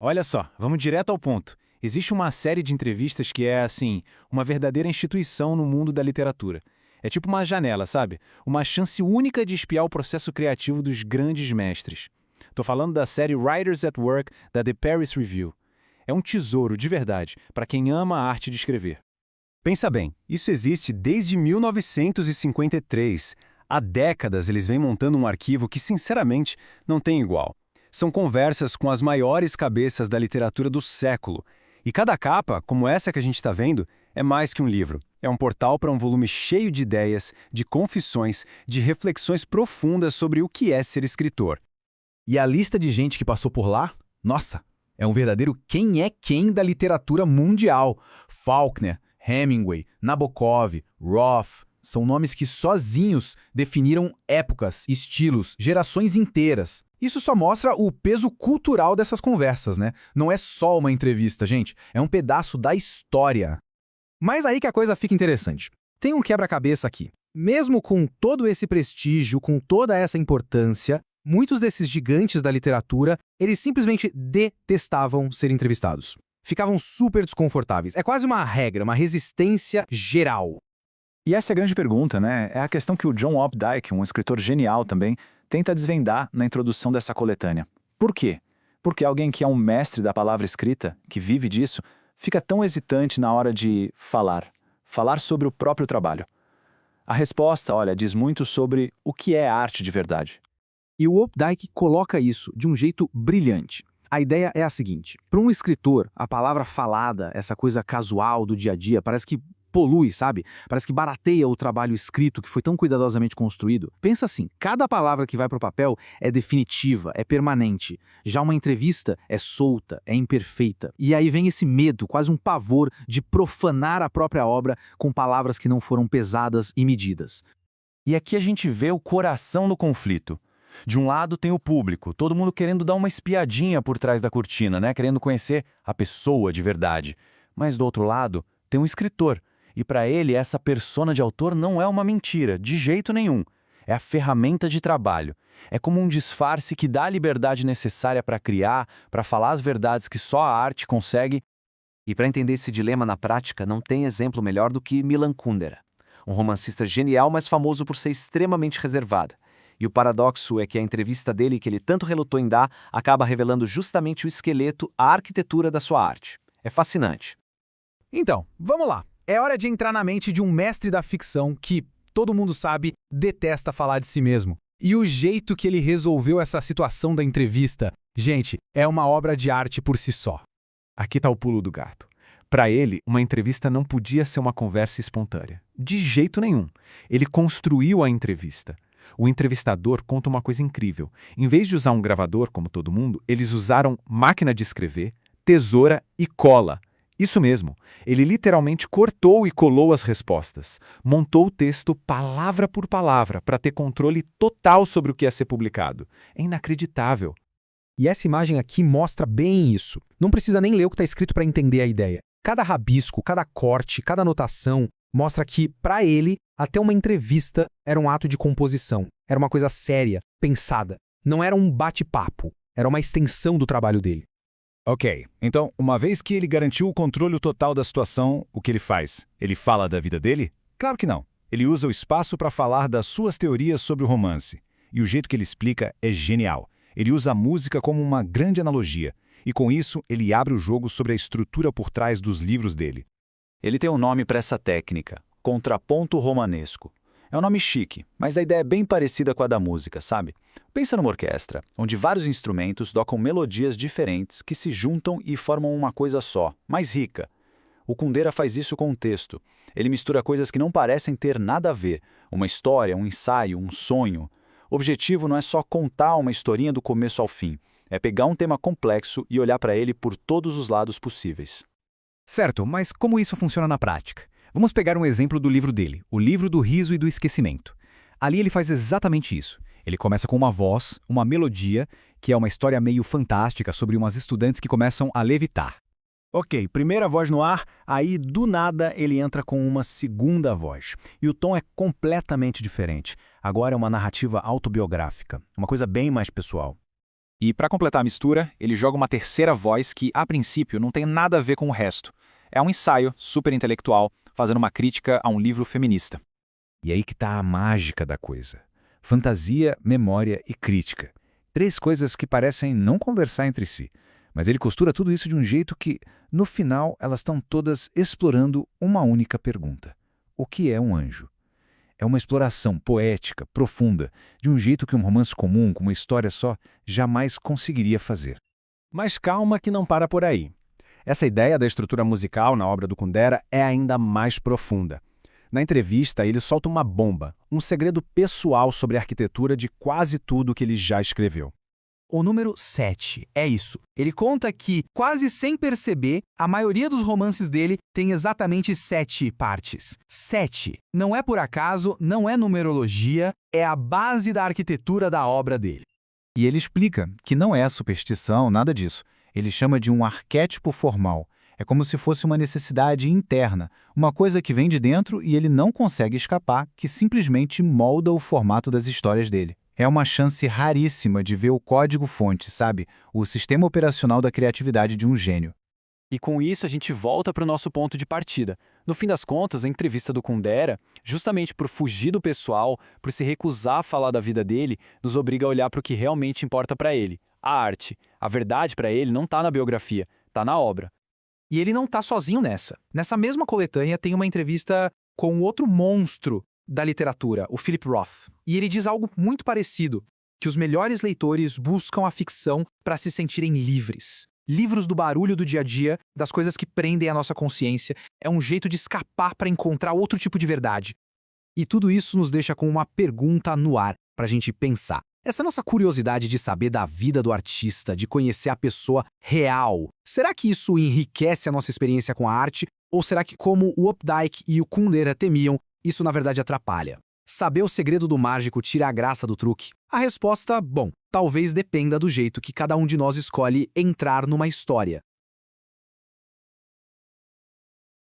Olha só, vamos direto ao ponto. Existe uma série de entrevistas que é, assim, uma verdadeira instituição no mundo da literatura. É tipo uma janela, sabe? Uma chance única de espiar o processo criativo dos grandes mestres. Tô falando da série Writers at Work da The Paris Review. É um tesouro de verdade para quem ama a arte de escrever. Pensa bem, isso existe desde 1953. Há décadas eles vêm montando um arquivo que, sinceramente, não tem igual. São conversas com as maiores cabeças da literatura do século. E cada capa, como essa que a gente está vendo, é mais que um livro. É um portal para um volume cheio de ideias, de confissões, de reflexões profundas sobre o que é ser escritor. E a lista de gente que passou por lá? Nossa, é um verdadeiro quem é quem da literatura mundial. Faulkner, Hemingway, Nabokov, Roth, são nomes que sozinhos definiram épocas, estilos, gerações inteiras. Isso só mostra o peso cultural dessas conversas, né? Não é só uma entrevista, gente, é um pedaço da história. Mas aí que a coisa fica interessante. Tem um quebra-cabeça aqui. Mesmo com todo esse prestígio, com toda essa importância, muitos desses gigantes da literatura, eles simplesmente detestavam ser entrevistados. Ficavam super desconfortáveis. É quase uma regra, uma resistência geral. E essa é a grande pergunta, né? É a questão que o John Updike, um escritor genial também, tenta desvendar na introdução dessa coletânea. Por quê? Porque alguém que é um mestre da palavra escrita, que vive disso, fica tão hesitante na hora de falar sobre o próprio trabalho. A resposta, olha, diz muito sobre o que é arte de verdade. E o Updike coloca isso de um jeito brilhante. A ideia é a seguinte: para um escritor, a palavra falada, essa coisa casual do dia a dia, parece que polui, sabe? Parece que barateia o trabalho escrito que foi tão cuidadosamente construído. Pensa assim, cada palavra que vai para o papel é definitiva, é permanente. Já uma entrevista é solta, é imperfeita. E aí vem esse medo, quase um pavor, de profanar a própria obra com palavras que não foram pesadas e medidas. E aqui a gente vê o coração do conflito. De um lado tem o público, todo mundo querendo dar uma espiadinha por trás da cortina, né? Querendo conhecer a pessoa de verdade. Mas do outro lado tem um escritor. E para ele, essa persona de autor não é uma mentira, de jeito nenhum. É a ferramenta de trabalho. É como um disfarce que dá a liberdade necessária para criar, para falar as verdades que só a arte consegue. E para entender esse dilema na prática, não tem exemplo melhor do que Milan Kundera, um romancista genial, mas famoso por ser extremamente reservado. E o paradoxo é que a entrevista dele, que ele tanto relutou em dar, acaba revelando justamente o esqueleto, a arquitetura da sua arte. É fascinante. Então, vamos lá. É hora de entrar na mente de um mestre da ficção que, todo mundo sabe, detesta falar de si mesmo. E o jeito que ele resolveu essa situação da entrevista, gente, é uma obra de arte por si só. Aqui tá o pulo do gato. Para ele, uma entrevista não podia ser uma conversa espontânea. De jeito nenhum. Ele construiu a entrevista. O entrevistador conta uma coisa incrível. Em vez de usar um gravador, como todo mundo, eles usaram máquina de escrever, tesoura e cola. Isso mesmo, ele literalmente cortou e colou as respostas. Montou o texto palavra por palavra para ter controle total sobre o que ia ser publicado. É inacreditável. E essa imagem aqui mostra bem isso. Não precisa nem ler o que está escrito para entender a ideia. Cada rabisco, cada corte, cada anotação mostra que, para ele, até uma entrevista era um ato de composição. Era uma coisa séria, pensada. Não era um bate-papo. Era uma extensão do trabalho dele. Ok, então, uma vez que ele garantiu o controle total da situação, o que ele faz? Ele fala da vida dele? Claro que não. Ele usa o espaço para falar das suas teorias sobre o romance. E o jeito que ele explica é genial. Ele usa a música como uma grande analogia. E com isso, ele abre o jogo sobre a estrutura por trás dos livros dele. Ele tem um nome para essa técnica, contraponto romanesco. É um nome chique, mas a ideia é bem parecida com a da música, sabe? Pensa numa orquestra, onde vários instrumentos tocam melodias diferentes que se juntam e formam uma coisa só, mais rica. O Kundera faz isso com o texto. Ele mistura coisas que não parecem ter nada a ver, uma história, um ensaio, um sonho. O objetivo não é só contar uma historinha do começo ao fim, é pegar um tema complexo e olhar para ele por todos os lados possíveis. Certo, mas como isso funciona na prática? Vamos pegar um exemplo do livro dele, O Livro do Riso e do Esquecimento. Ali ele faz exatamente isso. Ele começa com uma voz, uma melodia, que é uma história meio fantástica sobre umas estudantes que começam a levitar. Ok, primeira voz no ar, aí do nada ele entra com uma segunda voz. E o tom é completamente diferente. Agora é uma narrativa autobiográfica, uma coisa bem mais pessoal. E para completar a mistura, ele joga uma terceira voz que, a princípio, não tem nada a ver com o resto. É um ensaio super intelectual, fazendo uma crítica a um livro feminista. E aí que tá a mágica da coisa. Fantasia, memória e crítica. 3 coisas que parecem não conversar entre si. Mas ele costura tudo isso de um jeito que, no final, elas estão todas explorando uma única pergunta. O que é um anjo? É uma exploração poética, profunda, de um jeito que um romance comum, com uma história só, jamais conseguiria fazer. Mas calma que não para por aí. Essa ideia da estrutura musical na obra do Kundera é ainda mais profunda. Na entrevista, ele solta uma bomba, um segredo pessoal sobre a arquitetura de quase tudo que ele já escreveu. O número 7 é isso. Ele conta que, quase sem perceber, a maioria dos romances dele tem exatamente 7 partes. 7. Não é por acaso, não é numerologia, é a base da arquitetura da obra dele. E ele explica que não é superstição, nada disso. Ele chama de um arquétipo formal. É como se fosse uma necessidade interna, uma coisa que vem de dentro e ele não consegue escapar, que simplesmente molda o formato das histórias dele. É uma chance raríssima de ver o código-fonte, sabe? O sistema operacional da criatividade de um gênio. E com isso a gente volta para o nosso ponto de partida. No fim das contas, a entrevista do Kundera, justamente por fugir do pessoal, por se recusar a falar da vida dele, nos obriga a olhar para o que realmente importa para ele, a arte. A verdade para ele não está na biografia, está na obra. E ele não tá sozinho nessa. Nessa mesma coletânea tem uma entrevista com outro monstro da literatura, o Philip Roth. E ele diz algo muito parecido, que os melhores leitores buscam a ficção para se sentirem livres. Livros do barulho do dia a dia, das coisas que prendem a nossa consciência, é um jeito de escapar para encontrar outro tipo de verdade. E tudo isso nos deixa com uma pergunta no ar para a gente pensar. Essa nossa curiosidade de saber da vida do artista, de conhecer a pessoa real, será que isso enriquece a nossa experiência com a arte? Ou será que, como o Updike e o Kundera temiam, isso na verdade atrapalha? Saber o segredo do mágico tira a graça do truque? A resposta, bom, talvez dependa do jeito que cada um de nós escolhe entrar numa história.